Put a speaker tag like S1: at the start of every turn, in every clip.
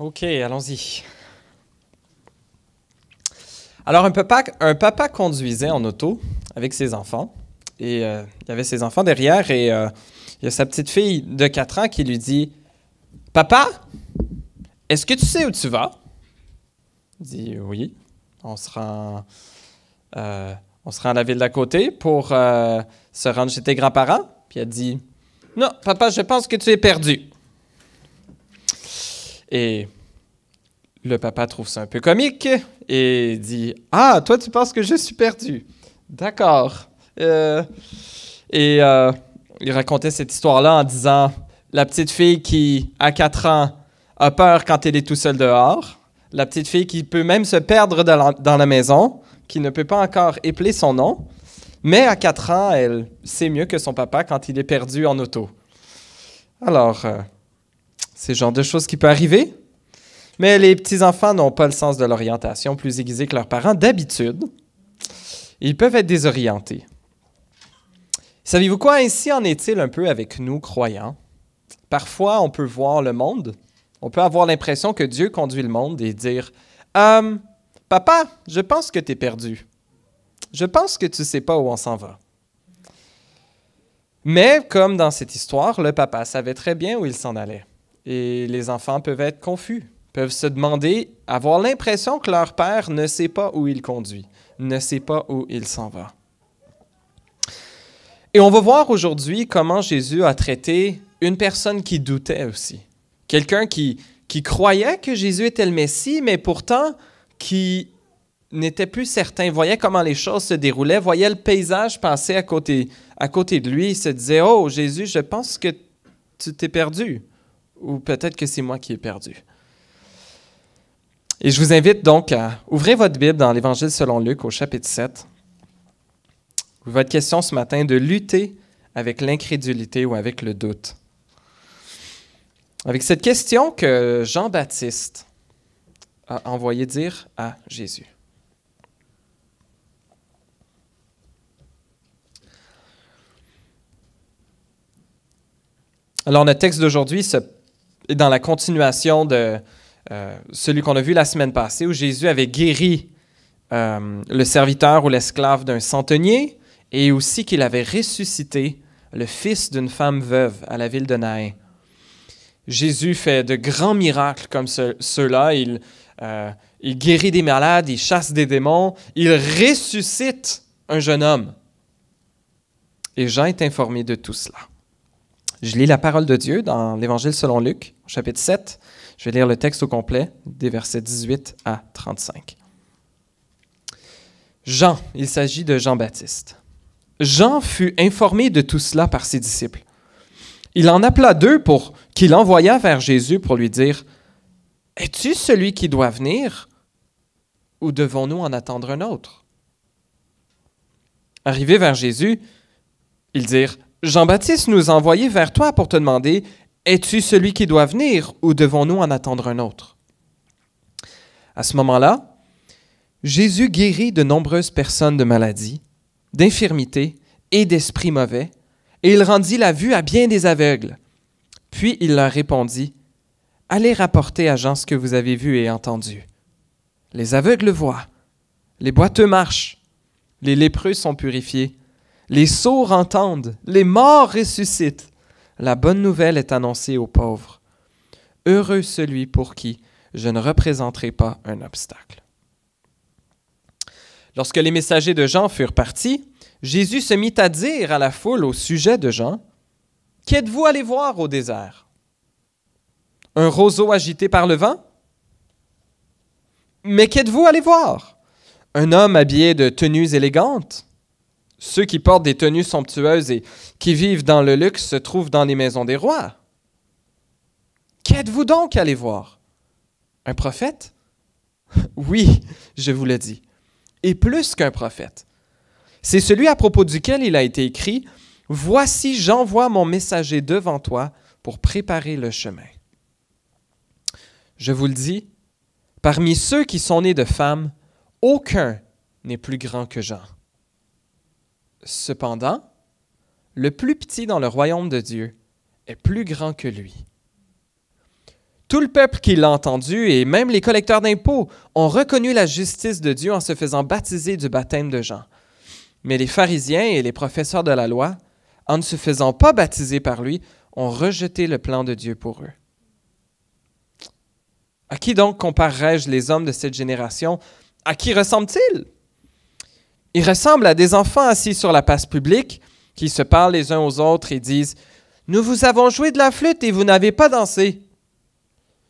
S1: OK, allons-y. Alors, un papa conduisait en auto avec ses enfants. Et il y avait ses enfants derrière et il y a sa petite fille de 4 ans qui lui dit « Papa, est-ce que tu sais où tu vas? » Il dit « Oui, on se rend à la ville d'à côté pour se rendre chez tes grands-parents. » Puis elle dit « Non, papa, je pense que tu es perdu. » Et le papa trouve ça un peu comique et dit « Ah, toi, tu penses que je suis perdu. D'accord. » Il racontait cette histoire-là en disant « La petite fille qui, à 4 ans, a peur quand elle est tout seule dehors. La petite fille qui peut même se perdre dans la maison, qui ne peut pas encore épeler son nom. Mais à 4 ans, elle sait mieux que son papa quand il est perdu en auto. » Alors, c'est le genre de choses qui peut arriver. Mais les petits-enfants n'ont pas le sens de l'orientation plus aiguisé que leurs parents d'habitude. Ils peuvent être désorientés. Savez-vous quoi? Ainsi en est-il un peu avec nous, croyants. Parfois, on peut voir le monde, on peut avoir l'impression que Dieu conduit le monde et dire « Papa, je pense que tu es perdu. Je pense que tu ne sais pas où on s'en va. » Mais, comme dans cette histoire, le papa savait très bien où il s'en allait. Et les enfants peuvent être confus, peuvent se demander, avoir l'impression que leur père ne sait pas où il conduit, ne sait pas où il s'en va. Et on va voir aujourd'hui comment Jésus a traité une personne qui doutait aussi. Quelqu'un qui croyait que Jésus était le Messie, mais pourtant qui n'était plus certain, voyait comment les choses se déroulaient, voyait le paysage passer à côté de lui, il se disait « Oh, Jésus, je pense que tu t'es perdu. » Ou peut-être que c'est moi qui ai perdu. Et je vous invite donc à ouvrir votre Bible dans l'Évangile selon Luc au chapitre 7. Votre question ce matin de lutter avec l'incrédulité ou avec le doute. Avec cette question que Jean-Baptiste a envoyé dire à Jésus. Alors, notre texte d'aujourd'hui est dans la continuation de celui qu'on a vu la semaine passée, où Jésus avait guéri le serviteur ou l'esclave d'un centenier et aussi qu'il avait ressuscité le fils d'une femme veuve à la ville de Naïn. Jésus fait de grands miracles comme ceux-là. Il guérit des malades, il chasse des démons, il ressuscite un jeune homme. Et Jean est informé de tout cela. Je lis la parole de Dieu dans l'Évangile selon Luc, chapitre 7. Je vais lire le texte au complet, des versets 18 à 35. Jean, il s'agit de Jean-Baptiste. Jean fut informé de tout cela par ses disciples. Il en appela 2 qu'il envoya vers Jésus pour lui dire « Es-tu celui qui doit venir ou devons-nous en attendre un autre? » Arrivés vers Jésus, ils dirent « Jean-Baptiste nous a envoyés vers toi pour te demander « Es-tu celui qui doit venir ou devons-nous en attendre un autre? » À ce moment-là, Jésus guérit de nombreuses personnes de maladies, d'infirmités et d'esprits mauvais, et il rendit la vue à bien des aveugles. Puis il leur répondit, « Allez rapporter à Jean ce que vous avez vu et entendu. Les aveugles voient, les boiteux marchent, les lépreux sont purifiés, les sourds entendent, les morts ressuscitent. La bonne nouvelle est annoncée aux pauvres. Heureux celui pour qui je ne représenterai pas un obstacle. » Lorsque les messagers de Jean furent partis, Jésus se mit à dire à la foule au sujet de Jean, « Qu'êtes-vous allé voir au désert? Un roseau agité par le vent? Mais qu'êtes-vous allé voir? Un homme habillé de tenues élégantes? Ceux qui portent des tenues somptueuses et qui vivent dans le luxe se trouvent dans les maisons des rois. Qu'êtes-vous donc allé voir? Un prophète? Oui, je vous le dis, et plus qu'un prophète. C'est celui à propos duquel il a été écrit « Voici, j'envoie mon messager devant toi pour préparer le chemin. » Je vous le dis, parmi ceux qui sont nés de femmes, aucun n'est plus grand que Jean. Cependant, le plus petit dans le royaume de Dieu est plus grand que lui. Tout le peuple qui l'a entendu et même les collecteurs d'impôts ont reconnu la justice de Dieu en se faisant baptiser du baptême de Jean. Mais les pharisiens et les professeurs de la loi, en ne se faisant pas baptiser par lui, ont rejeté le plan de Dieu pour eux. À qui donc comparerais-je les hommes de cette génération? À qui ressemblent-ils? Ils ressemblent à des enfants assis sur la place publique qui se parlent les uns aux autres et disent « Nous vous avons joué de la flûte et vous n'avez pas dansé.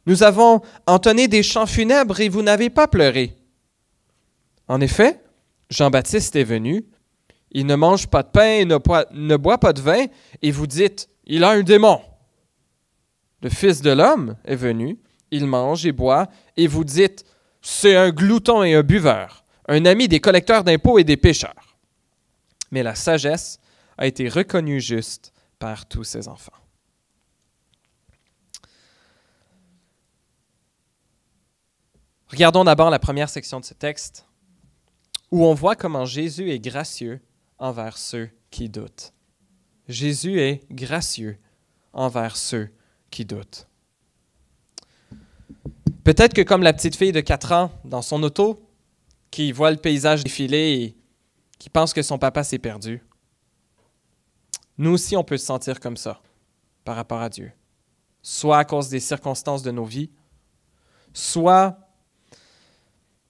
S1: Nous avons entonné des chants funèbres et vous n'avez pas pleuré. » En effet, Jean-Baptiste est venu, il ne mange pas de pain et ne boit pas de vin, et vous dites « Il a un démon. » Le Fils de l'homme est venu, il mange et boit, et vous dites « C'est un glouton et un buveur, un ami des collecteurs d'impôts et des pécheurs. » Mais la sagesse a été reconnue juste par tous ses enfants. Regardons d'abord la première section de ce texte, où on voit comment Jésus est gracieux envers ceux qui doutent. Jésus est gracieux envers ceux qui doutent. Peut-être que comme la petite fille de 4 ans dans son auto, qui voit le paysage défiler et qui pense que son papa s'est perdu, nous aussi on peut se sentir comme ça par rapport à Dieu. Soit à cause des circonstances de nos vies, soit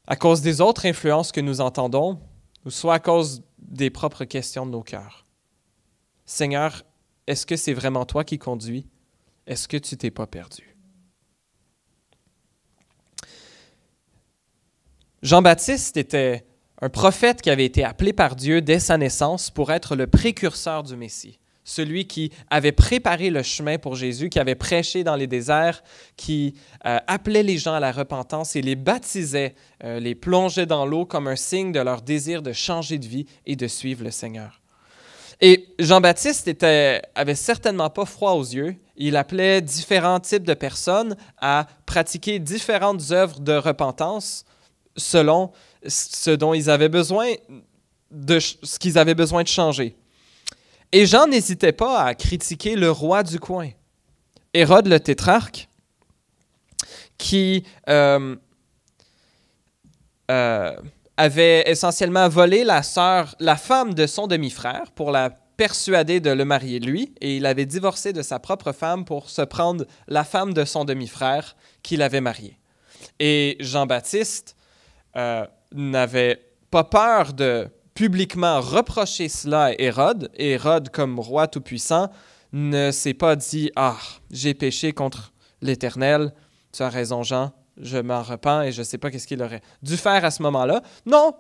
S1: à cause des autres influences que nous entendons, ou soit à cause des propres questions de nos cœurs. Seigneur, est-ce que c'est vraiment toi qui conduis? Est-ce que tu t'es pas perdu? Jean-Baptiste était un prophète qui avait été appelé par Dieu dès sa naissance pour être le précurseur du Messie. Celui qui avait préparé le chemin pour Jésus, qui avait prêché dans les déserts, qui appelait les gens à la repentance et les baptisait, les plongeait dans l'eau comme un signe de leur désir de changer de vie et de suivre le Seigneur. Et Jean-Baptiste avait certainement pas froid aux yeux. Il appelait différents types de personnes à pratiquer différentes œuvres de repentance selon ce dont ils avaient besoin ce qu'ils avaient besoin de changer. Et Jean n'hésitait pas à critiquer le roi du coin, Hérode le tétrarque, qui avait essentiellement volé la femme de son demi-frère pour la persuader de le marier lui, et il avait divorcé de sa propre femme pour se prendre la femme de son demi-frère qu'il avait mariée. Et Jean-Baptiste n'avait pas peur de publiquement reprocher cela à Hérode. Et Hérode, comme roi tout-puissant, ne s'est pas dit « Ah, j'ai péché contre l'Éternel, tu as raison Jean, je m'en repens et je ne sais pas qu'est-ce qu'il aurait dû faire à ce moment-là. » Non,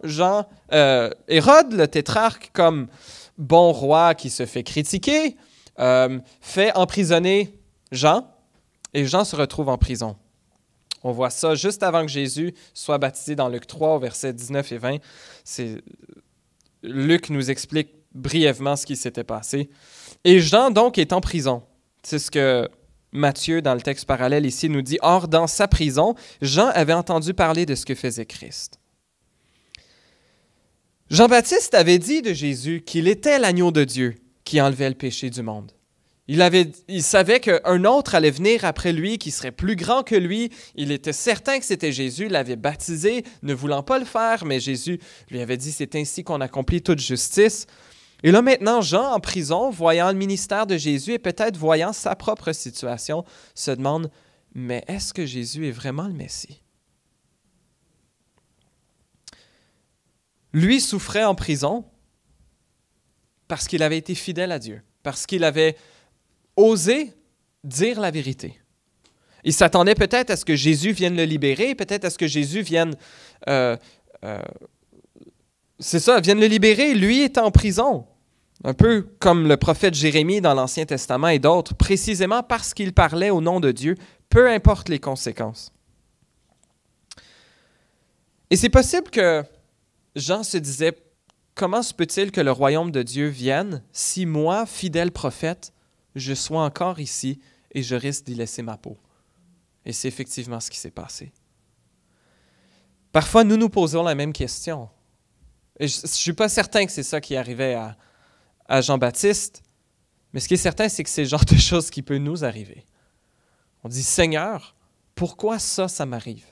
S1: Hérode, le tétrarque, comme bon roi qui se fait critiquer, fait emprisonner Jean, et Jean se retrouve en prison. On voit ça juste avant que Jésus soit baptisé dans Luc 3, versets 19 et 20. Luc nous explique brièvement ce qui s'était passé. Et Jean, donc, est en prison. C'est ce que Matthieu, dans le texte parallèle ici, nous dit. Or, dans sa prison, Jean avait entendu parler de ce que faisait Christ. Jean-Baptiste avait dit de Jésus qu'il était l'agneau de Dieu qui enlevait le péché du monde. Il savait qu'un autre allait venir après lui, qui serait plus grand que lui. Il était certain que c'était Jésus, l'avait baptisé, ne voulant pas le faire, mais Jésus lui avait dit « C'est ainsi qu'on accomplit toute justice ». Et là maintenant, Jean, en prison, voyant le ministère de Jésus et peut-être voyant sa propre situation, se demande « Mais est-ce que Jésus est vraiment le Messie ?» Lui souffrait en prison parce qu'il avait été fidèle à Dieu, parce qu'il avait osé dire la vérité. Il s'attendait peut-être à ce que Jésus vienne le libérer, peut-être à ce que Jésus vienne... vienne le libérer. Lui est en prison. Un peu comme le prophète Jérémie dans l'Ancien Testament et d'autres, précisément parce qu'il parlait au nom de Dieu, peu importe les conséquences. Et c'est possible que Jean se disait, comment se peut-il que le royaume de Dieu vienne si moi, fidèle prophète, je sois encore ici et je risque d'y laisser ma peau? Et c'est effectivement ce qui s'est passé. Parfois, nous nous posons la même question. Et je ne suis pas certain que c'est ça qui arrivait à Jean-Baptiste, mais ce qui est certain, c'est que c'est le genre de choses qui peut nous arriver. On dit, Seigneur, pourquoi ça m'arrive?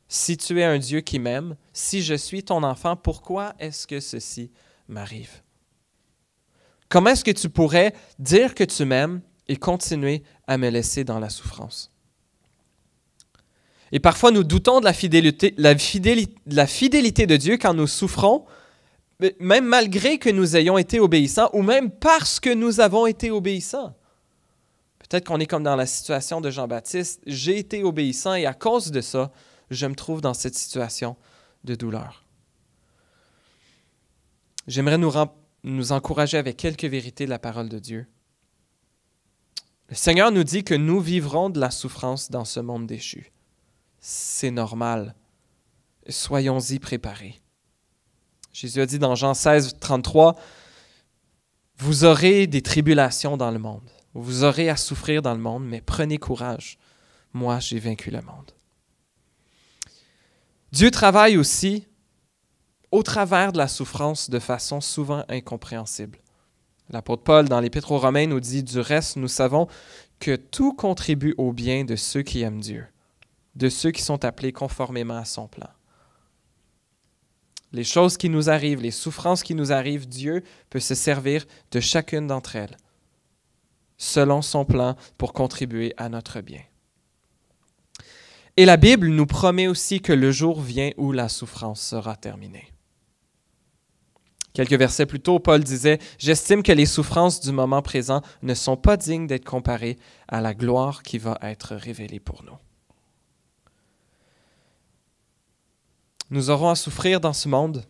S1: Si tu es un Dieu qui m'aime, si je suis ton enfant, pourquoi est-ce que ceci m'arrive? Comment est-ce que tu pourrais dire que tu m'aimes et continuer à me laisser dans la souffrance? Et parfois, nous doutons de la fidélité de Dieu quand nous souffrons, même malgré que nous ayons été obéissants ou même parce que nous avons été obéissants. Peut-être qu'on est comme dans la situation de Jean-Baptiste. J'ai été obéissant et à cause de ça, je me trouve dans cette situation de douleur. J'aimerais nous encourager avec quelques vérités de la parole de Dieu. Le Seigneur nous dit que nous vivrons de la souffrance dans ce monde déchu. C'est normal. Soyons-y préparés. Jésus a dit dans Jean 16, 33, « Vous aurez des tribulations dans le monde. Vous aurez à souffrir dans le monde, mais prenez courage. Moi, j'ai vaincu le monde. » Dieu travaille aussi au travers de la souffrance de façon souvent incompréhensible. L'apôtre Paul, dans l'Épître aux Romains, nous dit « Du reste, nous savons que tout contribue au bien de ceux qui aiment Dieu, de ceux qui sont appelés conformément à son plan. » Les choses qui nous arrivent, les souffrances qui nous arrivent, Dieu peut se servir de chacune d'entre elles, selon son plan, pour contribuer à notre bien. Et la Bible nous promet aussi que le jour vient où la souffrance sera terminée. Quelques versets plus tôt, Paul disait « J'estime que les souffrances du moment présent ne sont pas dignes d'être comparées à la gloire qui va être révélée pour nous. » Nous aurons à souffrir dans ce monde.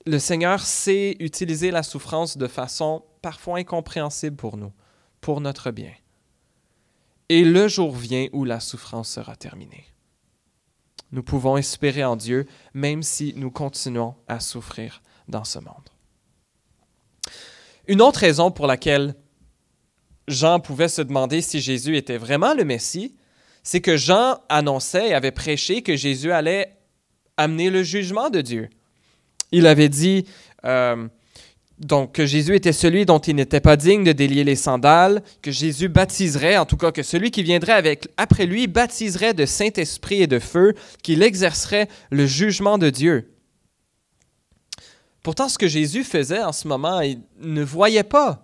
S1: Le Seigneur sait utiliser la souffrance de façon parfois incompréhensible pour nous, pour notre bien. Et le jour vient où la souffrance sera terminée. Nous pouvons espérer en Dieu, même si nous continuons à souffrir dans ce monde. Une autre raison pour laquelle Jean pouvait se demander si Jésus était vraiment le Messie, c'est que Jean annonçait et avait prêché que Jésus allait amener le jugement de Dieu. Il avait dit donc que Jésus était celui dont il n'était pas digne de délier les sandales, que Jésus baptiserait, en tout cas que celui qui viendrait après lui baptiserait de Saint-Esprit et de feu, qu'il exercerait le jugement de Dieu. Pourtant, ce que Jésus faisait en ce moment, il ne voyait pas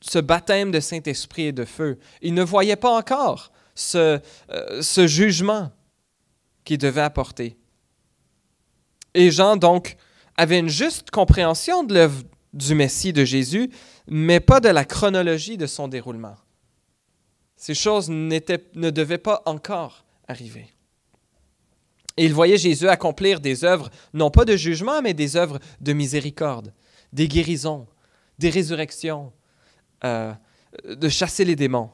S1: ce baptême de Saint-Esprit et de feu. Il ne voyait pas encore ce jugement qu'il devait apporter. Et Jean, donc, avait une juste compréhension de l'œuvre du Messie de Jésus, mais pas de la chronologie de son déroulement. Ces choses ne devaient pas encore arriver. Et il voyait Jésus accomplir des œuvres, non pas de jugement, mais des œuvres de miséricorde, des guérisons, des résurrections, de chasser les démons.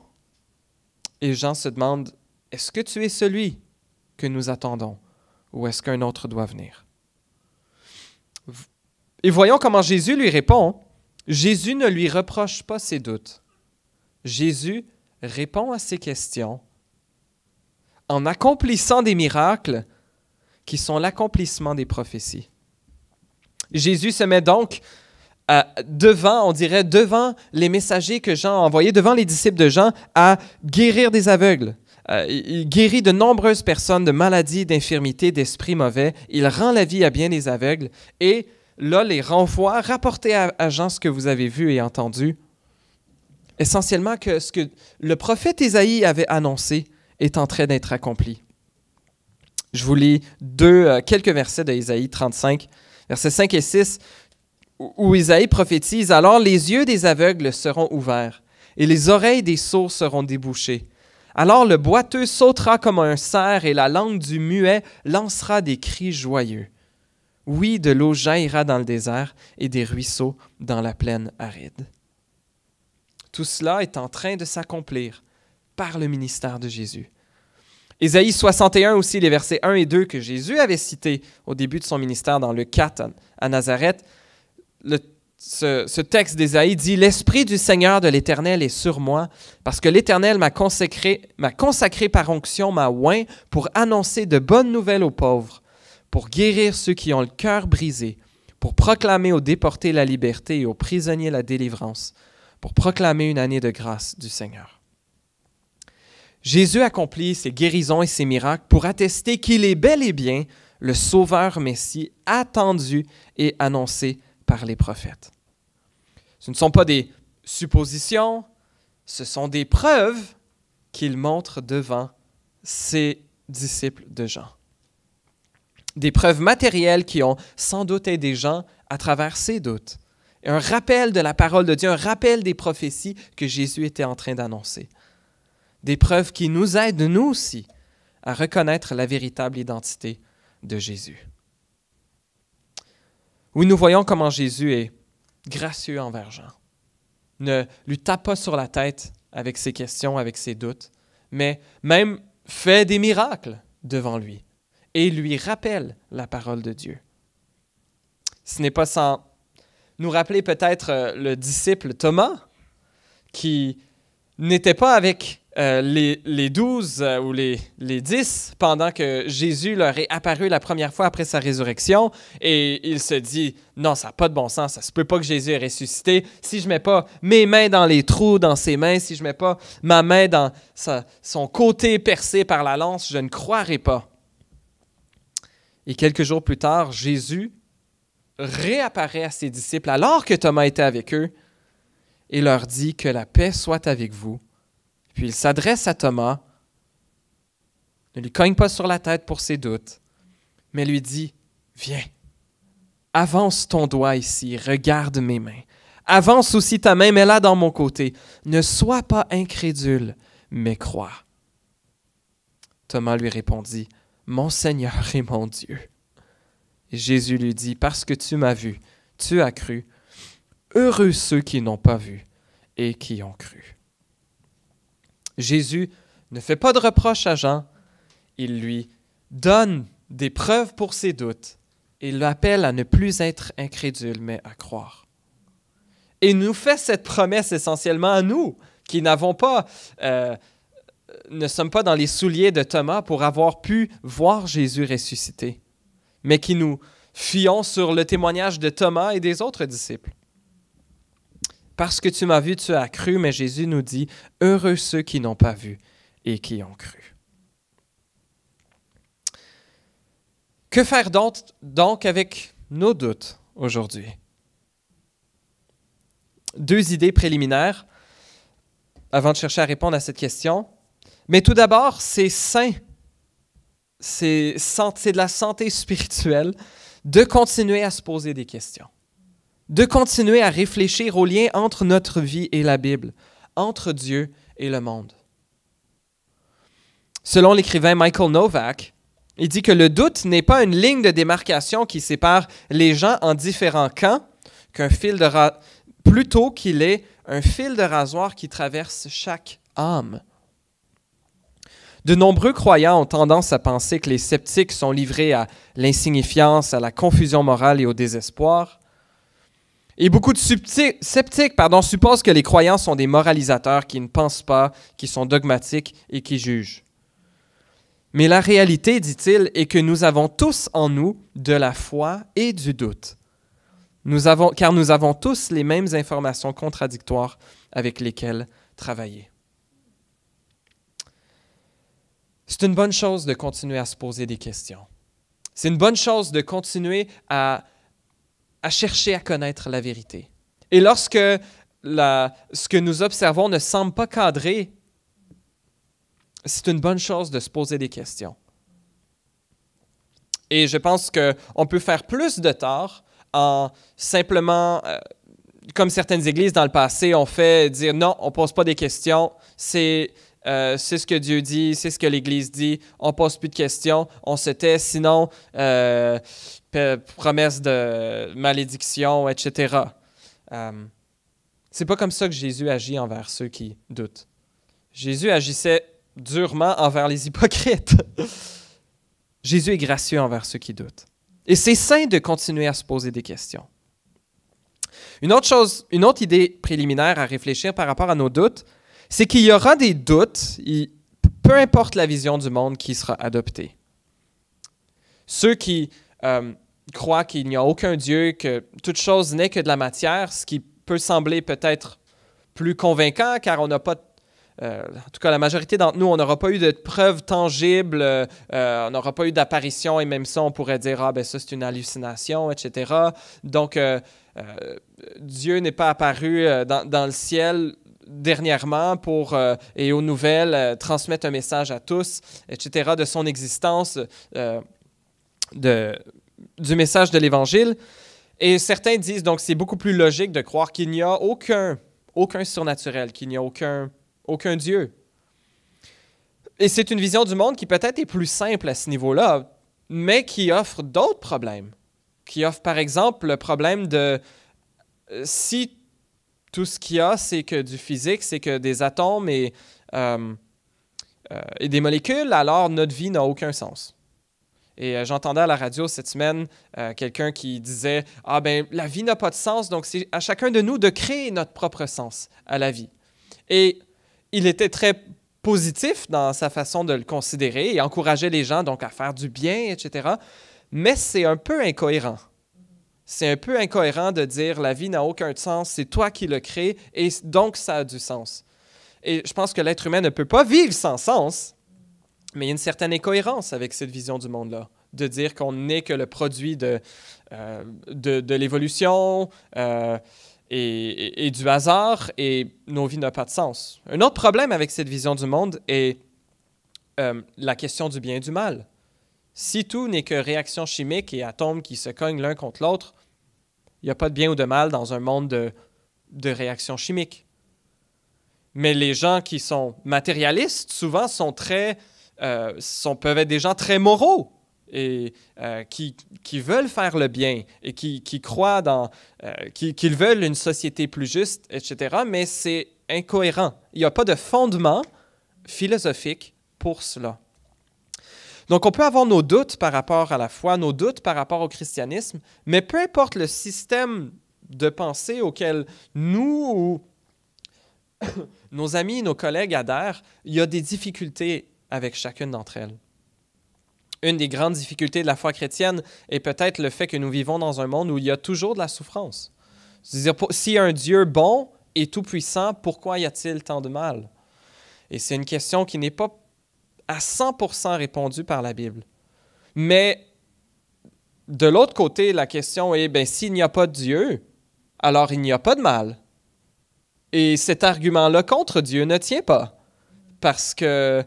S1: Et Jean se demande, est-ce que tu es celui que nous attendons, ou est-ce qu'un autre doit venir? Et voyons comment Jésus lui répond. Jésus ne lui reproche pas ses doutes. Jésus répond à ses questions en accomplissant des miracles qui sont l'accomplissement des prophéties. Jésus se met donc devant les messagers que Jean a envoyés, devant les disciples de Jean, à guérir des aveugles. Il guérit de nombreuses personnes de maladies, d'infirmités, d'esprits mauvais. Il rend la vie à bien des aveugles et là, les renvoie, rapportez à Jean ce que vous avez vu et entendu. Essentiellement, que ce que le prophète Ésaïe avait annoncé est en train d'être accompli. Je vous lis quelques versets d'Ésaïe 35, versets 5 et 6, où Ésaïe prophétise « Alors les yeux des aveugles seront ouverts, et les oreilles des sourds seront débouchées. Alors le boiteux sautera comme un cerf, et la langue du muet lancera des cris joyeux. Oui, de l'eau jaillira dans le désert et des ruisseaux dans la plaine aride. » Tout cela est en train de s'accomplir par le ministère de Jésus. Ésaïe 61 aussi, les versets 1 et 2 que Jésus avait cités au début de son ministère dans Luc 4 à Nazareth. Ce texte d'Ésaïe dit « L'Esprit du Seigneur de l'Éternel est sur moi, parce que l'Éternel m'a consacré par onction, m'a oint pour annoncer de bonnes nouvelles aux pauvres, pour guérir ceux qui ont le cœur brisé, pour proclamer aux déportés la liberté et aux prisonniers la délivrance, pour proclamer une année de grâce du Seigneur. » Jésus accomplit ses guérisons et ses miracles pour attester qu'il est bel et bien le Sauveur Messie attendu et annoncé par les prophètes. Ce ne sont pas des suppositions, ce sont des preuves qu'il montre devant ses disciples de Jean. Des preuves matérielles qui ont sans doute aidé Jean à travers ses doutes. Un rappel de la parole de Dieu, un rappel des prophéties que Jésus était en train d'annoncer. Des preuves qui nous aident, nous aussi, à reconnaître la véritable identité de Jésus. Oui, nous voyons comment Jésus est gracieux envers Jean. Ne lui tape pas sur la tête avec ses questions, avec ses doutes, mais même fait des miracles devant lui et lui rappelle la parole de Dieu. Ce n'est pas sans nous rappeler peut-être le disciple Thomas, qui n'était pas avec les 12 ou les 10 pendant que Jésus leur est apparu la première fois après sa résurrection, et il se dit « Non, ça n'a pas de bon sens, ça ne se peut pas que Jésus ait ressuscité. Si je ne mets pas mes mains dans les trous dans ses mains, si je ne mets pas ma main dans son côté percé par la lance, je ne croirai pas. » Et quelques jours plus tard, Jésus réapparaît à ses disciples alors que Thomas était avec eux et leur dit que la paix soit avec vous. Puis il s'adresse à Thomas, ne lui cogne pas sur la tête pour ses doutes, mais lui dit « Viens, avance ton doigt ici, regarde mes mains. Avance aussi ta main, mets-la dans mon côté. Ne sois pas incrédule, mais crois. » Thomas lui répondit « Mon Seigneur et mon Dieu. » Et Jésus lui dit « Parce que tu m'as vu, tu as cru. Heureux ceux qui n'ont pas vu et qui ont cru. » Jésus ne fait pas de reproche à Jean, il lui donne des preuves pour ses doutes et l'appelle à ne plus être incrédule, mais à croire. Et nous fait cette promesse essentiellement à nous, qui n'avons pas, ne sommes pas dans les souliers de Thomas pour avoir pu voir Jésus ressuscité, mais qui nous fions sur le témoignage de Thomas et des autres disciples. Parce que tu m'as vu, tu as cru, mais Jésus nous dit, heureux ceux qui n'ont pas vu et qui ont cru. Que faire donc avec nos doutes aujourd'hui? 2 idées préliminaires avant de chercher à répondre à cette question. Mais tout d'abord, c'est sain, c'est de la santé spirituelle de continuer à se poser des questions. De continuer à réfléchir au lien entre notre vie et la Bible, entre Dieu et le monde. Selon l'écrivain Michael Novak, il dit que le doute n'est pas une ligne de démarcation qui sépare les gens en différents camps, plutôt qu'il est un fil de rasoir qui traverse chaque âme. De nombreux croyants ont tendance à penser que les sceptiques sont livrés à l'insignifiance, à la confusion morale et au désespoir. Et beaucoup de sceptiques supposent que les croyants sont des moralisateurs qui ne pensent pas, qui sont dogmatiques et qui jugent. Mais la réalité, dit-il, est que nous avons tous en nous de la foi et du doute. Car nous avons tous les mêmes informations contradictoires avec lesquelles travailler. C'est une bonne chose de continuer à se poser des questions. C'est une bonne chose de continuer à chercher à connaître la vérité. Et lorsque ce que nous observons ne semble pas cadré, c'est une bonne chose de se poser des questions. Et je pense qu'on peut faire plus de tort en simplement, comme certaines églises dans le passé ont fait, dire non, on ne pose pas des questions, c'est ce que Dieu dit, c'est ce que l'Église dit, on ne pose plus de questions, on se tait, sinon promesse de malédiction, etc. C'est pas comme ça que Jésus agit envers ceux qui doutent. Jésus agissait durement envers les hypocrites. Jésus est gracieux envers ceux qui doutent. Et c'est sain de continuer à se poser des questions. Une autre idée préliminaire à réfléchir par rapport à nos doutes, c'est qu'il y aura des doutes, peu importe la vision du monde qui sera adoptée. Ceux qui croient qu'il n'y a aucun Dieu, que toute chose n'est que de la matière, ce qui peut sembler peut-être plus convaincant car on n'a pas en tout cas la majorité d'entre nous, on n'aura pas eu de preuves tangibles, on n'aura pas eu d'apparition, et même ça, on pourrait dire, ah ben ça c'est une hallucination, etc. Donc, Dieu n'est pas apparu dans le ciel dernièrement pour, et aux nouvelles, transmettre un message à tous, etc., de son existence, du message de l'Évangile. Et certains disent donc c'est beaucoup plus logique de croire qu'il n'y a aucun surnaturel, qu'il n'y a aucun Dieu. Et c'est une vision du monde qui peut-être est plus simple à ce niveau-là, mais qui offre d'autres problèmes. Qui offre par exemple le problème de si tout ce qu'il y a, c'est que du physique, c'est que des atomes et des molécules, alors notre vie n'a aucun sens. Et j'entendais à la radio cette semaine quelqu'un qui disait « Ah ben, la vie n'a pas de sens, donc c'est à chacun de nous de créer notre propre sens à la vie. » Et il était très positif dans sa façon de le considérer et encourageait les gens donc à faire du bien, etc. Mais c'est un peu incohérent. C'est un peu incohérent de dire « La vie n'a aucun sens, c'est toi qui le crée et donc ça a du sens. » Et je pense que l'être humain ne peut pas vivre sans sens. Mais il y a une certaine incohérence avec cette vision du monde-là, de dire qu'on n'est que le produit de l'évolution et du hasard, et nos vies n'ont pas de sens. Un autre problème avec cette vision du monde est la question du bien et du mal. Si tout n'est que réaction chimique et atomes qui se cognent l'un contre l'autre, il n'y a pas de bien ou de mal dans un monde de réactions chimiques. Mais les gens qui sont matérialistes, souvent, peuvent être des gens très moraux et qui veulent faire le bien et qui croient qu'ils veulent une société plus juste, etc. Mais c'est incohérent. Il n'y a pas de fondement philosophique pour cela. Donc, on peut avoir nos doutes par rapport à la foi, nos doutes par rapport au christianisme, mais peu importe le système de pensée auquel nous ou nos amis, nos collègues adhèrent, il y a des difficultés avec chacune d'entre elles. Une des grandes difficultés de la foi chrétienne est peut-être le fait que nous vivons dans un monde où il y a toujours de la souffrance. C'est-à-dire, s'il y a un Dieu bon et tout-puissant, pourquoi y a-t-il tant de mal? Et c'est une question qui n'est pas à 100% répondue par la Bible. Mais de l'autre côté, la question est, bien, s'il n'y a pas de Dieu, alors il n'y a pas de mal. Et cet argument-là contre Dieu ne tient pas, parce qu'il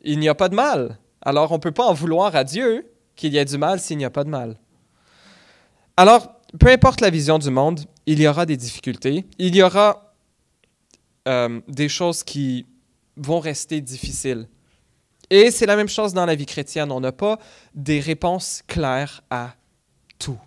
S1: n'y a pas de mal. Alors, on ne peut pas en vouloir à Dieu qu'il y ait du mal s'il n'y a pas de mal. Alors, peu importe la vision du monde, il y aura des difficultés. Il y aura des choses qui vont rester difficiles. Et c'est la même chose dans la vie chrétienne. On n'a pas des réponses claires à tout.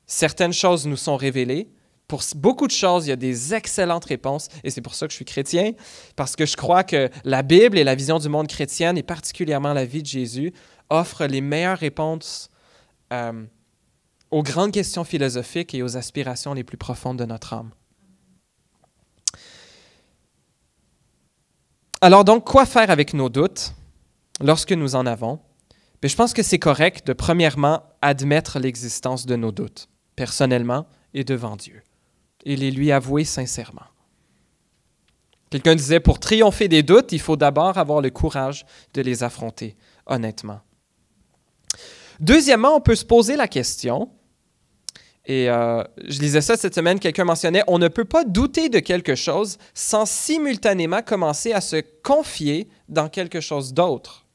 S1: Certaines choses nous sont révélées. Pour beaucoup de choses, il y a des excellentes réponses, et c'est pour ça que je suis chrétien, parce que je crois que la Bible et la vision du monde chrétienne, et particulièrement la vie de Jésus, offrent les meilleures réponses aux grandes questions philosophiques et aux aspirations les plus profondes de notre âme. Alors donc, quoi faire avec nos doutes lorsque nous en avons? Bien, je pense que c'est correct de, premièrement, admettre l'existence de nos doutes, personnellement et devant Dieu, et les lui avouer sincèrement. Quelqu'un disait, pour triompher des doutes, il faut d'abord avoir le courage de les affronter, honnêtement. Deuxièmement, on peut se poser la question, et je lisais ça cette semaine, quelqu'un mentionnait, on ne peut pas douter de quelque chose sans simultanément commencer à se confier dans quelque chose d'autre.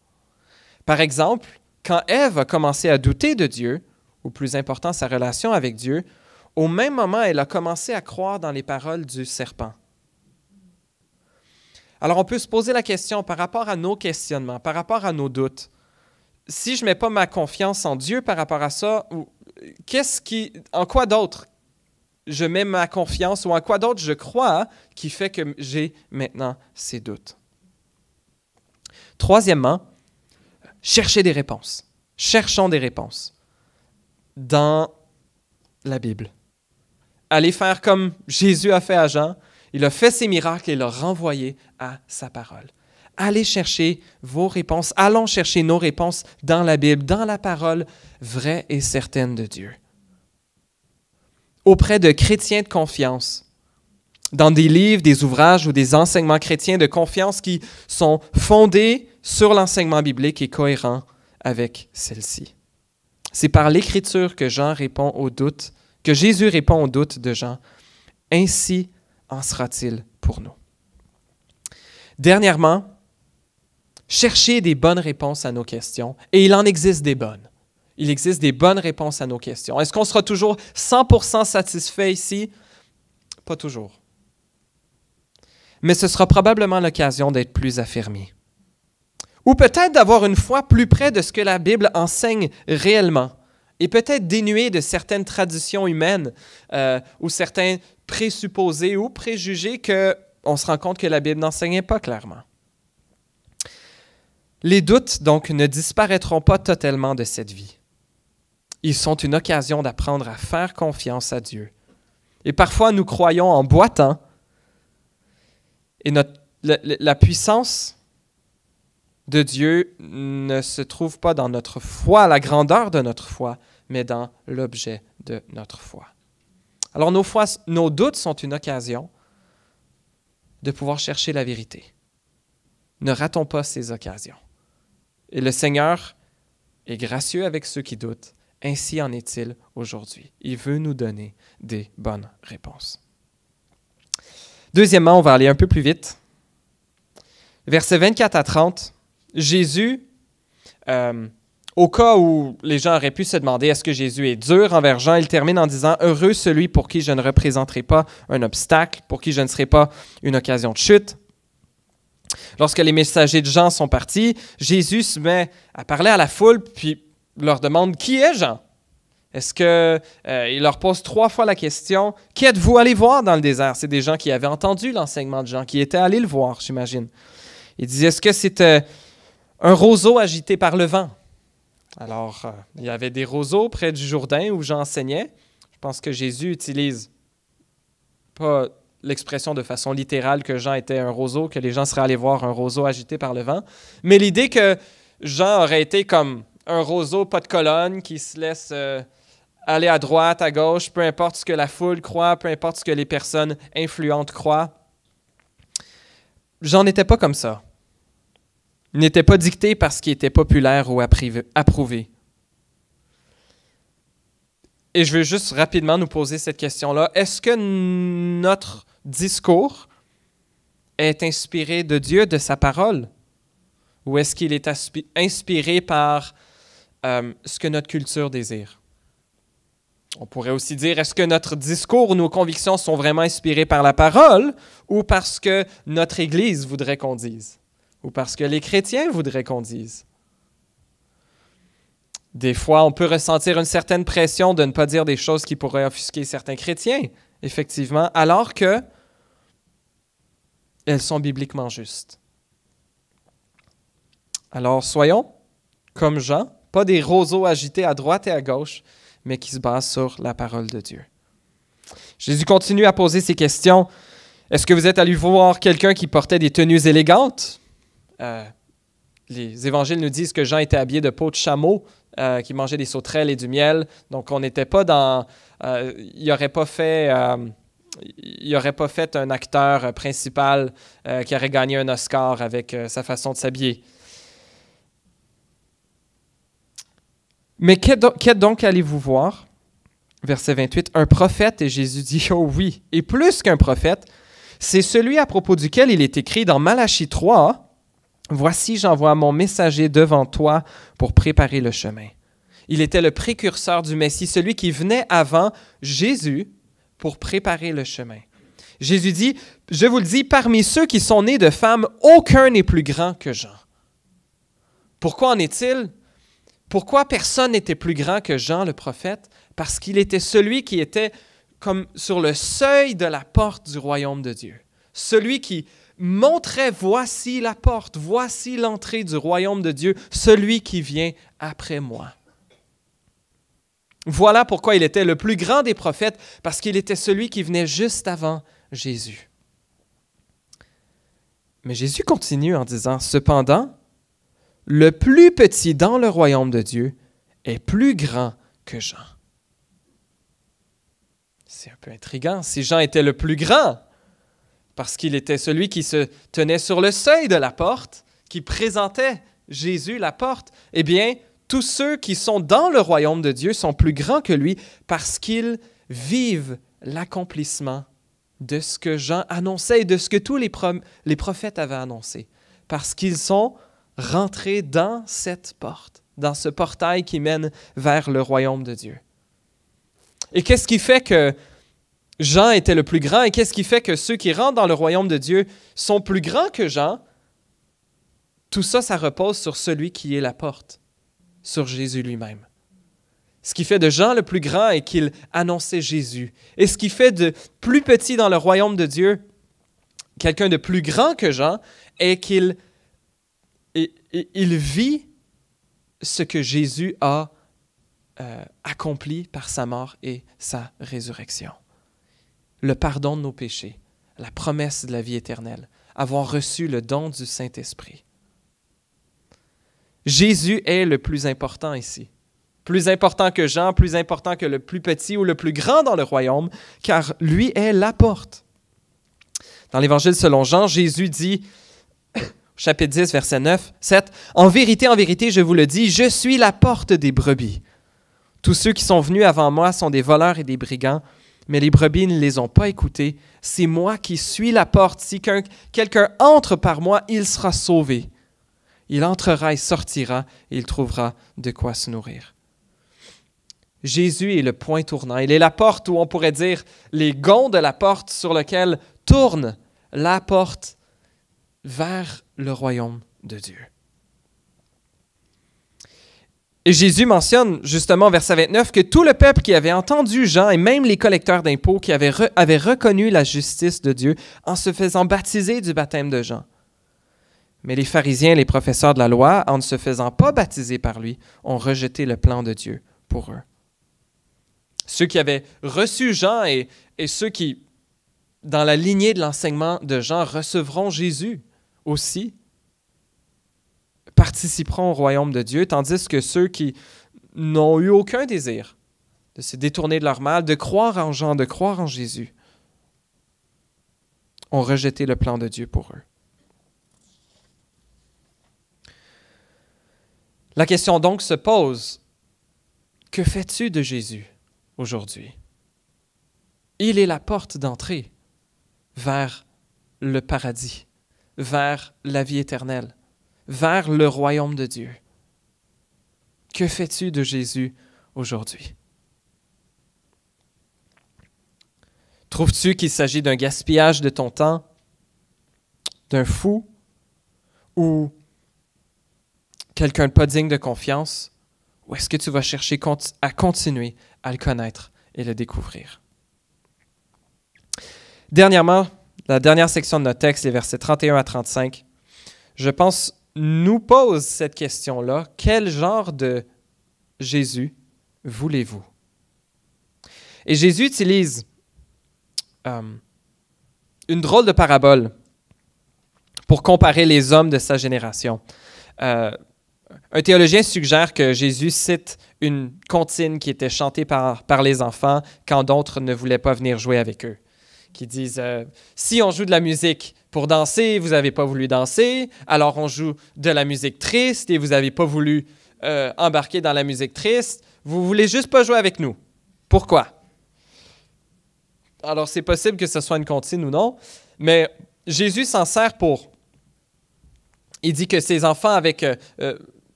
S1: Par exemple, quand Ève a commencé à douter de Dieu, ou plus important, sa relation avec Dieu, au même moment, elle a commencé à croire dans les paroles du serpent. Alors, on peut se poser la question par rapport à nos questionnements, par rapport à nos doutes. Si je ne mets pas ma confiance en Dieu par rapport à ça, en quoi d'autre je mets ma confiance ou en quoi d'autre je crois qui fait que j'ai maintenant ces doutes? Troisièmement, cherchez des réponses. Cherchons des réponses dans la Bible. Allez faire comme Jésus a fait à Jean. Il a fait ses miracles et l'a renvoyé à sa parole. Allez chercher vos réponses. Allons chercher nos réponses dans la Bible, dans la parole vraie et certaine de Dieu. Auprès de chrétiens de confiance, dans des livres, des ouvrages ou des enseignements chrétiens de confiance qui sont fondés sur l'enseignement biblique et cohérents avec celle-ci. C'est par l'Écriture que Jésus répond aux doutes de Jean. Ainsi en sera-t-il pour nous. Dernièrement, cherchez des bonnes réponses à nos questions, et il en existe des bonnes. Il existe des bonnes réponses à nos questions. Est-ce qu'on sera toujours 100% satisfait ici? Pas toujours. Mais ce sera probablement l'occasion d'être plus affermi. Ou peut-être d'avoir une foi plus près de ce que la Bible enseigne réellement, et peut-être dénuée de certaines traditions humaines ou certains présupposés ou préjugés qu'on se rend compte que la Bible n'enseignait pas clairement. Les doutes, donc, ne disparaîtront pas totalement de cette vie. Ils sont une occasion d'apprendre à faire confiance à Dieu. Et parfois, nous croyons en boitant, et la puissance de Dieu ne se trouve pas dans notre foi, la grandeur de notre foi, mais dans l'objet de notre foi. Alors, nos doutes sont une occasion de pouvoir chercher la vérité. Ne ratons pas ces occasions. Et le Seigneur est gracieux avec ceux qui doutent. Ainsi en est-il aujourd'hui. Il veut nous donner des bonnes réponses. Deuxièmement, on va aller un peu plus vite. Versets 24 à 30, Jésus, au cas où les gens auraient pu se demander est-ce que Jésus est dur envers Jean, il termine en disant « Heureux celui pour qui je ne représenterai pas un obstacle, pour qui je ne serai pas une occasion de chute. » Lorsque les messagers de Jean sont partis, Jésus se met à parler à la foule, puis leur demande « Qui est Jean? » Est-ce qu'il leur pose 3 fois la question « Qui êtes-vous allé voir dans le désert? » C'est des gens qui avaient entendu l'enseignement de Jean, qui étaient allés le voir, j'imagine. Il dit « Est-ce que c'était un roseau agité par le vent? » Alors, il y avait des roseaux près du Jourdain où Jean enseignait. Je pense que Jésus utilise pas l'expression de façon littérale que Jean était un roseau, que les gens seraient allés voir un roseau agité par le vent, mais l'idée que Jean aurait été comme un roseau pas de colonne qui se laisse aller à droite, à gauche, peu importe ce que la foule croit, peu importe ce que les personnes influentes croient. Jean n'était pas comme ça. Il n'était pas dicté parce qu'il était populaire ou approuvé. Et je veux juste rapidement nous poser cette question-là. Est-ce que notre discours est inspiré de Dieu, de sa parole? Ou est-ce qu'il est inspiré par ce que notre culture désire? On pourrait aussi dire, est-ce que notre discours ou nos convictions sont vraiment inspirées par la parole ou parce que notre Église voudrait qu'on dise? Ou parce que les chrétiens voudraient qu'on dise? Des fois, on peut ressentir une certaine pression de ne pas dire des choses qui pourraient offusquer certains chrétiens, effectivement, alors que elles sont bibliquement justes. Alors, soyons comme Jean, pas des roseaux agités à droite et à gauche, mais qui se basent sur la parole de Dieu. Jésus continue à poser ces questions. Est-ce que vous êtes allé voir quelqu'un qui portait des tenues élégantes? Les évangiles nous disent que Jean était habillé de peau de chameau, qui mangeait des sauterelles et du miel. Donc, on n'était pas dans... il n'aurait pas fait un acteur principal qui aurait gagné un Oscar avec sa façon de s'habiller. Mais qu'est donc allez-vous voir? Verset 28, un prophète, et Jésus dit, oh oui, et plus qu'un prophète, c'est celui à propos duquel il est écrit dans Malachie 3, voici, j'envoie mon messager devant toi pour préparer le chemin. Il était le précurseur du Messie, celui qui venait avant Jésus pour préparer le chemin. Jésus dit, je vous le dis, parmi ceux qui sont nés de femmes, aucun n'est plus grand que Jean. Pourquoi en est-il? Pourquoi personne n'était plus grand que Jean le prophète? Parce qu'il était celui qui était comme sur le seuil de la porte du royaume de Dieu. Celui qui montrait, voici la porte, voici l'entrée du royaume de Dieu, celui qui vient après moi. Voilà pourquoi il était le plus grand des prophètes, parce qu'il était celui qui venait juste avant Jésus. Mais Jésus continue en disant, cependant, le plus petit dans le royaume de Dieu est plus grand que Jean. C'est un peu intriguant. Si Jean était le plus grand, parce qu'il était celui qui se tenait sur le seuil de la porte, qui présentait Jésus la porte, eh bien, tous ceux qui sont dans le royaume de Dieu sont plus grands que lui parce qu'ils vivent l'accomplissement de ce que Jean annonçait et de ce que tous les prophètes avaient annoncé. Parce qu'ils sont rentrés dans cette porte, dans ce portail qui mène vers le royaume de Dieu. Et qu'est-ce qui fait que Jean était le plus grand et qu'est-ce qui fait que ceux qui rentrent dans le royaume de Dieu sont plus grands que Jean? Tout ça, ça repose sur celui qui est la porte, sur Jésus lui-même. Ce qui fait de Jean le plus grand est qu'il annonçait Jésus. Et ce qui fait de plus petit dans le royaume de Dieu, quelqu'un de plus grand que Jean, est qu'il vit ce que Jésus a accompli par sa mort et sa résurrection. Le pardon de nos péchés, la promesse de la vie éternelle, avoir reçu le don du Saint-Esprit. Jésus est le plus important ici. Plus important que Jean, plus important que le plus petit ou le plus grand dans le royaume, car lui est la porte. Dans l'Évangile selon Jean, Jésus dit, chapitre 10, verset 9, 7, « En vérité, je vous le dis, je suis la porte des brebis. Tous ceux qui sont venus avant moi sont des voleurs et des brigands, mais les brebis ne les ont pas écoutés. C'est moi qui suis la porte. Si quelqu'un entre par moi, il sera sauvé. Il entrera et sortira, et il trouvera de quoi se nourrir. » Jésus est le point tournant. Il est la porte où on pourrait dire les gonds de la porte sur lequel tourne la porte vers le royaume de Dieu. Et Jésus mentionne justement au verset 29 que tout le peuple qui avait entendu Jean et même les collecteurs d'impôts qui avaient reconnu la justice de Dieu en se faisant baptiser du baptême de Jean. Mais les pharisiens et les professeurs de la loi, en ne se faisant pas baptiser par lui, ont rejeté le plan de Dieu pour eux. Ceux qui avaient reçu Jean et ceux qui, dans la lignée de l'enseignement de Jean, recevront Jésus aussi, participeront au royaume de Dieu, tandis que ceux qui n'ont eu aucun désir de se détourner de leur mal, de croire en Jean, de croire en Jésus, ont rejeté le plan de Dieu pour eux. La question donc se pose, que fais-tu de Jésus aujourd'hui? Il est la porte d'entrée vers le paradis, vers la vie éternelle, vers le royaume de Dieu. Que fais-tu de Jésus aujourd'hui? Trouves-tu qu'il s'agit d'un gaspillage de ton temps, d'un fou ou quelqu'un de pas digne de confiance? Ou est-ce que tu vas chercher à continuer à le connaître et le découvrir? Dernièrement, la dernière section de notre texte, les versets 31 à 35, je pense, nous pose cette question-là. Quel genre de Jésus voulez-vous? Et Jésus utilise une drôle de parabole pour comparer les hommes de sa génération. Un théologien suggère que Jésus cite une comptine qui était chantée par les enfants quand d'autres ne voulaient pas venir jouer avec eux. Qui disent si on joue de la musique pour danser, vous n'avez pas voulu danser, alors on joue de la musique triste et vous n'avez pas voulu embarquer dans la musique triste, vous voulez juste pas jouer avec nous. Pourquoi? Alors c'est possible que ce soit une comptine ou non, mais Jésus s'en sert pour... Il dit que ces enfants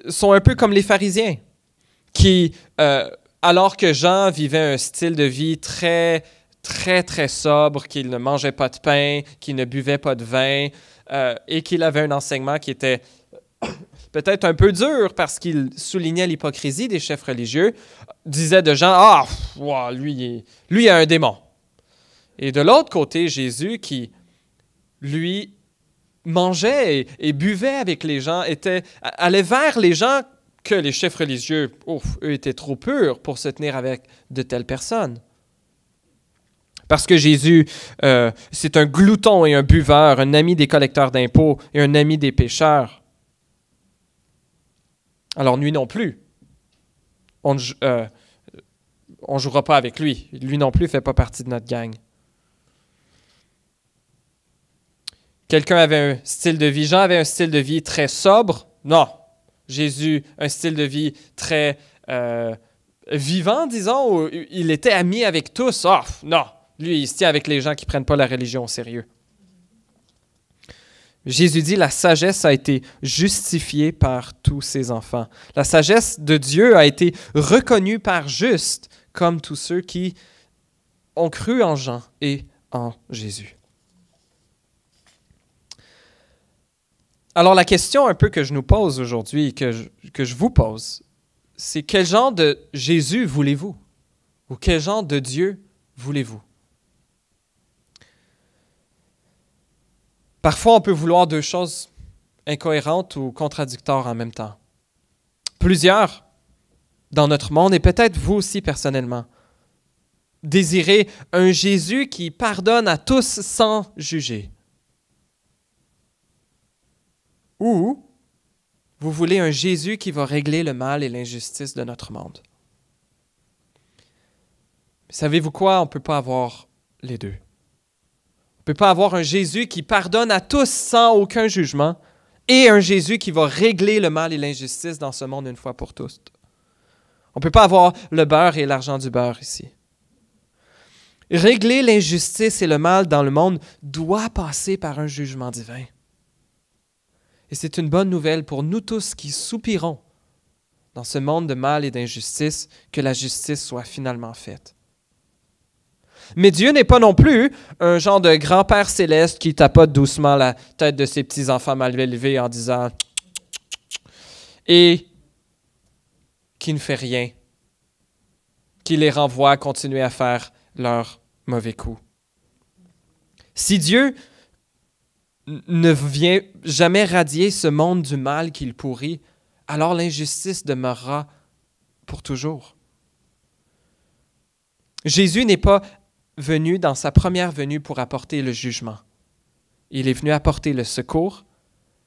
S1: sont un peu comme les pharisiens, qui, alors que Jean vivait un style de vie très sobre, qu'il ne mangeait pas de pain, qu'il ne buvait pas de vin, et qu'il avait un enseignement qui était peut-être un peu dur parce qu'il soulignait l'hypocrisie des chefs religieux, disait de Jean, lui a un démon. Et de l'autre côté, Jésus qui, lui, mangeait et buvait avec les gens, allait vers les gens que les chefs religieux, eux, étaient trop purs pour se tenir avec de telles personnes. Parce que Jésus, c'est un glouton et un buveur, un ami des collecteurs d'impôts et un ami des pécheurs. Alors, lui non plus. On ne jouera pas avec lui. Lui non plus ne fait pas partie de notre gang. Quelqu'un avait un style de vie, Jean avait un style de vie très sobre. Non. Jésus, un style de vie très vivant, disons, où il était ami avec tous. Oh, non. Lui, il se tient avec les gens qui ne prennent pas la religion au sérieux. Jésus dit, la sagesse a été justifiée par tous ses enfants. La sagesse de Dieu a été reconnue par juste, comme tous ceux qui ont cru en Jean et en Jésus. Alors la question un peu que je nous pose aujourd'hui, que je vous pose, c'est quel genre de Jésus voulez-vous? Ou quel genre de Dieu voulez-vous? Parfois, on peut vouloir deux choses incohérentes ou contradictoires en même temps. Plusieurs dans notre monde, et peut-être vous aussi personnellement, désirez un Jésus qui pardonne à tous sans juger. Ou vous voulez un Jésus qui va régler le mal et l'injustice de notre monde. Savez-vous quoi? On ne peut pas avoir les deux. On ne peut pas avoir un Jésus qui pardonne à tous sans aucun jugement et un Jésus qui va régler le mal et l'injustice dans ce monde une fois pour toutes. On ne peut pas avoir le beurre et l'argent du beurre ici. Régler l'injustice et le mal dans le monde doit passer par un jugement divin. Et c'est une bonne nouvelle pour nous tous qui soupirons dans ce monde de mal et d'injustice que la justice soit finalement faite. Mais Dieu n'est pas non plus un genre de grand-père céleste qui tapote doucement la tête de ses petits-enfants mal élevés en disant « et qui ne fait rien, qui les renvoie à continuer à faire leurs mauvais coups. » Si Dieu ne vient jamais radier ce monde du mal qu'il pourrit, alors l'injustice demeurera pour toujours. Jésus n'est pas venu dans sa première venue pour apporter le jugement. Il est venu apporter le secours,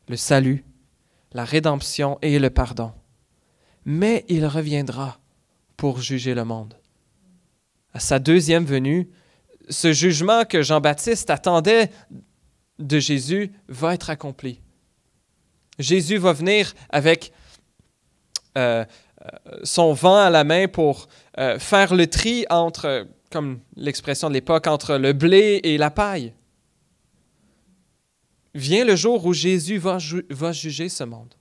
S1: le salut, la rédemption et le pardon. Mais il reviendra pour juger le monde. À sa deuxième venue, ce jugement que Jean-Baptiste attendait de Jésus va être accompli. Jésus va venir avec son vent à la main pour faire le tri entre, comme l'expression de l'époque, entre le blé et la paille. Vient le jour où Jésus va juger ce monde.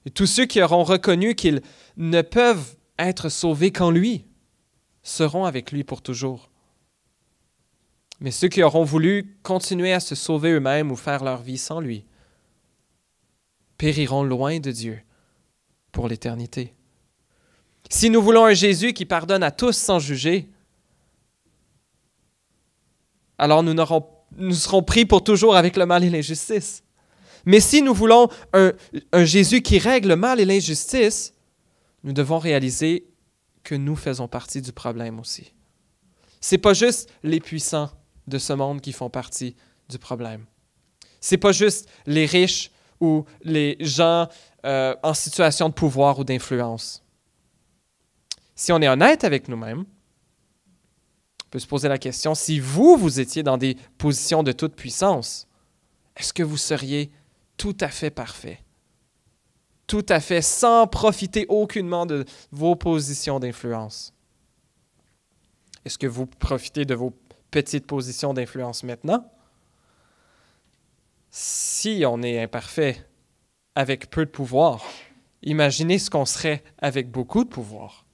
S1: Et tous ceux qui auront reconnu qu'ils ne peuvent être sauvés qu'en lui seront avec lui pour toujours. Mais ceux qui auront voulu continuer à se sauver eux-mêmes ou faire leur vie sans lui périront loin de Dieu pour l'éternité. Si nous voulons un Jésus qui pardonne à tous sans juger, alors nous serons pris pour toujours avec le mal et l'injustice. Mais si nous voulons un Jésus qui règle le mal et l'injustice, nous devons réaliser que nous faisons partie du problème aussi. Ce n'est pas juste les puissants de ce monde qui font partie du problème. Ce n'est pas juste les riches ou les gens en situation de pouvoir ou d'influence. Si on est honnête avec nous-mêmes, on peut se poser la question, si vous étiez dans des positions de toute puissance, est-ce que vous seriez tout à fait parfait? Tout à fait sans profiter aucunement de vos positions d'influence? Est-ce que vous profitez de vos petites positions d'influence maintenant? Si on est imparfait avec peu de pouvoir, imaginez ce qu'on serait avec beaucoup de pouvoir.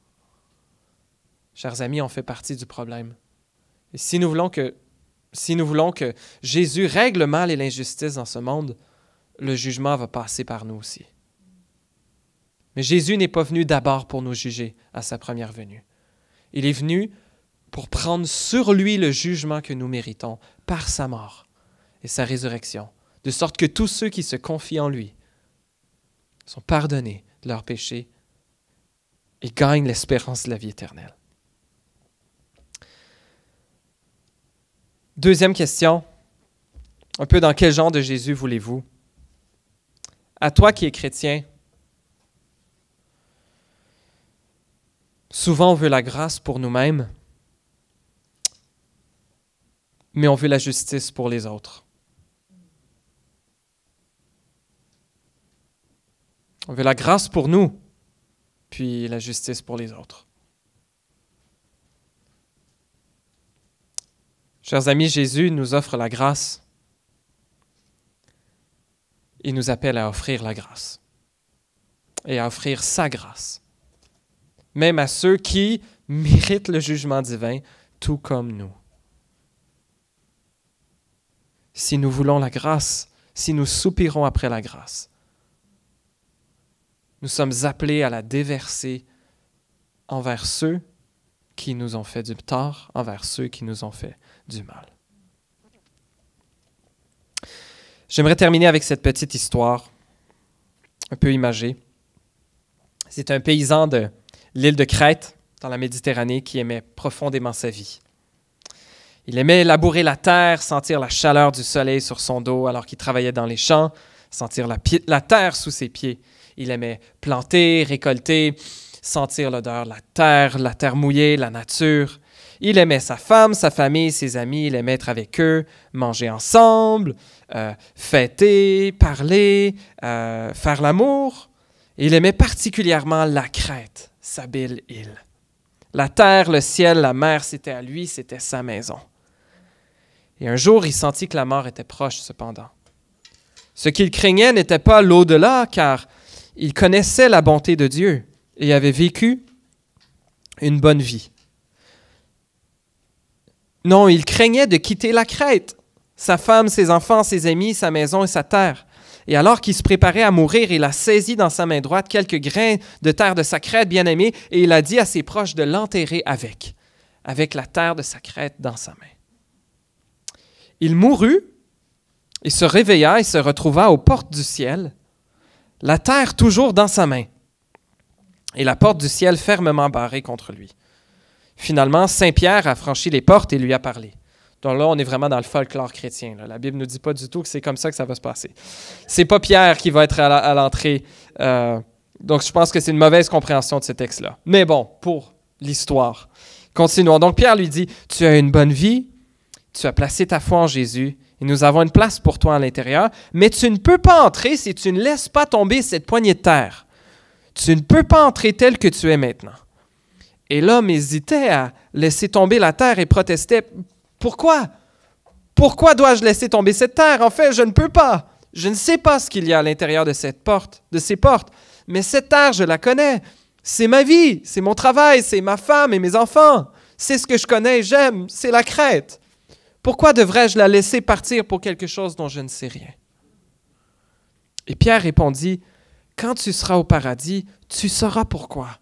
S1: Chers amis, on fait partie du problème. Et si nous voulons que Jésus règle le mal et l'injustice dans ce monde, le jugement va passer par nous aussi. Mais Jésus n'est pas venu d'abord pour nous juger à sa première venue. Il est venu pour prendre sur lui le jugement que nous méritons par sa mort et sa résurrection, de sorte que tous ceux qui se confient en lui sont pardonnés de leurs péchés et gagnent l'espérance de la vie éternelle. Deuxième question, un peu dans quel genre de Jésus voulez-vous? À toi qui es chrétien, souvent on veut la grâce pour nous-mêmes, mais on veut la justice pour les autres. On veut la grâce pour nous, puis la justice pour les autres. Chers amis, Jésus nous offre la grâce. Il nous appelle à offrir la grâce et à offrir sa grâce, même à ceux qui méritent le jugement divin, tout comme nous. Si nous voulons la grâce, si nous soupirons après la grâce, nous sommes appelés à la déverser envers ceux qui nous ont fait du tort, envers ceux qui nous ont fait du mal. J'aimerais terminer avec cette petite histoire, un peu imagée. C'est un paysan de l'île de Crète, dans la Méditerranée, qui aimait profondément sa vie. Il aimait labourer la terre, sentir la chaleur du soleil sur son dos alors qu'il travaillait dans les champs, sentir la terre sous ses pieds. Il aimait planter, récolter, sentir l'odeur de la terre mouillée, la nature. Il aimait sa femme, sa famille, ses amis, il aimait être avec eux, manger ensemble, fêter, parler, faire l'amour. Et il aimait particulièrement la Crète, sa belle île. La terre, le ciel, la mer, c'était à lui, c'était sa maison. Et un jour, il sentit que la mort était proche, cependant. Ce qu'il craignait n'était pas l'au-delà, car il connaissait la bonté de Dieu et avait vécu une bonne vie. Non, il craignait de quitter la Crète, sa femme, ses enfants, ses amis, sa maison et sa terre. Et alors qu'il se préparait à mourir, il a saisi dans sa main droite quelques grains de terre de sa Crète bien-aimée et il a dit à ses proches de l'enterrer avec la terre de sa Crète dans sa main. Il mourut et se réveilla et se retrouva aux portes du ciel, la terre toujours dans sa main et la porte du ciel fermement barrée contre lui. Finalement, Saint Pierre a franchi les portes et lui a parlé. Donc là, on est vraiment dans le folklore chrétien. Là. La Bible ne nous dit pas du tout que c'est comme ça que ça va se passer. C'est pas Pierre qui va être à l'entrée. Donc, je pense que c'est une mauvaise compréhension de ce texte-là. Mais bon, pour l'histoire. Continuons. Donc, Pierre lui dit, « Tu as une bonne vie, tu as placé ta foi en Jésus, et nous avons une place pour toi à l'intérieur, mais tu ne peux pas entrer si tu ne laisses pas tomber cette poignée de terre. Tu ne peux pas entrer tel que tu es maintenant. » Et l'homme hésitait à laisser tomber la terre et protestait, « Pourquoi? Pourquoi dois-je laisser tomber cette terre? En fait, je ne peux pas. Je ne sais pas ce qu'il y a à l'intérieur de ces portes, mais cette terre, je la connais. C'est ma vie, c'est mon travail, c'est ma femme et mes enfants. C'est ce que je connais et j'aime, c'est la Crète. Pourquoi devrais-je la laisser partir pour quelque chose dont je ne sais rien? » Et Pierre répondit, « Quand tu seras au paradis, tu sauras pourquoi. »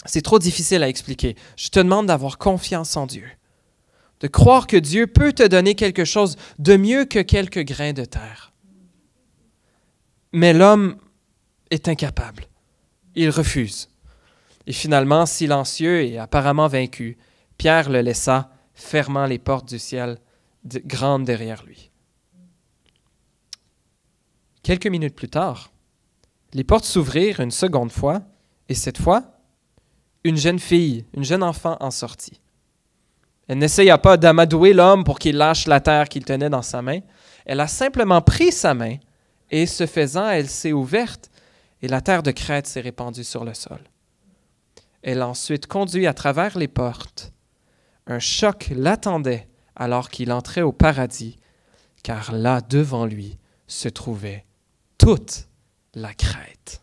S1: C'est trop difficile à expliquer. Je te demande d'avoir confiance en Dieu, de croire que Dieu peut te donner quelque chose de mieux que quelques grains de terre. Mais l'homme est incapable. Il refuse. Et finalement, silencieux et apparemment vaincu, Pierre le laissa, fermant les portes du ciel grandes derrière lui. Quelques minutes plus tard, les portes s'ouvrirent une seconde fois, et cette fois, une jeune fille, une jeune enfant en sortit. Elle n'essaya pas d'amadouer l'homme pour qu'il lâche la terre qu'il tenait dans sa main. Elle a simplement pris sa main et, ce faisant, elle s'est ouverte et la terre de Crète s'est répandue sur le sol. Elle a ensuite conduit à travers les portes. Un choc l'attendait alors qu'il entrait au paradis, car là, devant lui, se trouvait toute la Crète.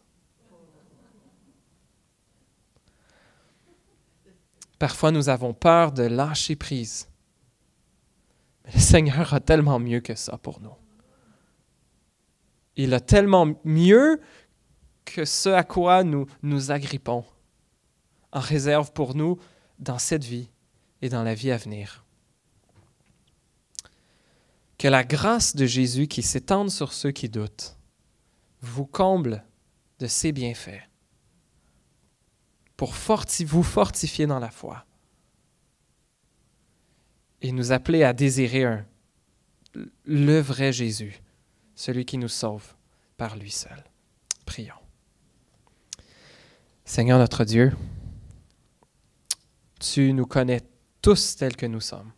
S1: Parfois, nous avons peur de lâcher prise. Mais le Seigneur a tellement mieux que ça pour nous. Il a tellement mieux que ce à quoi nous agrippons, en réserve pour nous dans cette vie et dans la vie à venir. Que la grâce de Jésus qui s'étende sur ceux qui doutent vous comble de ses bienfaits pour vous fortifier dans la foi et nous appeler à désirer le vrai Jésus, celui qui nous sauve par lui seul. Prions. Seigneur notre Dieu, tu nous connais tous tels que nous sommes.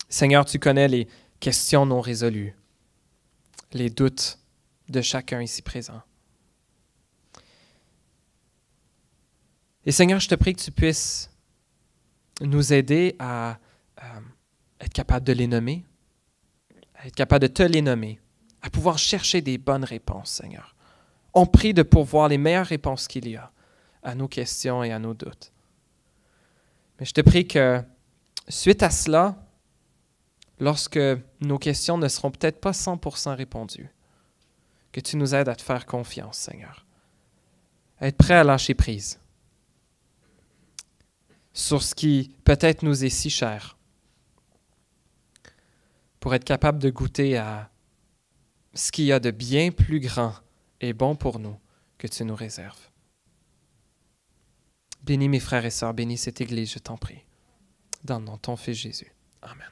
S1: Seigneur, tu connais les questions non résolues, les doutes de chacun ici présent. Et Seigneur, je te prie que tu puisses nous aider à être capable de les nommer, à être capable de te les nommer, à pouvoir chercher des bonnes réponses, Seigneur. On prie de pourvoir les meilleures réponses qu'il y a à nos questions et à nos doutes. Mais je te prie que, suite à cela, lorsque nos questions ne seront peut-être pas 100% répondues, que tu nous aides à te faire confiance, Seigneur, à être prêt à lâcher prise sur ce qui peut-être nous est si cher, pour être capable de goûter à ce qu'il y a de bien plus grand et bon pour nous que tu nous réserves. Bénis mes frères et sœurs, bénis cette Église, je t'en prie. Dans le nom de ton Fils Jésus. Amen.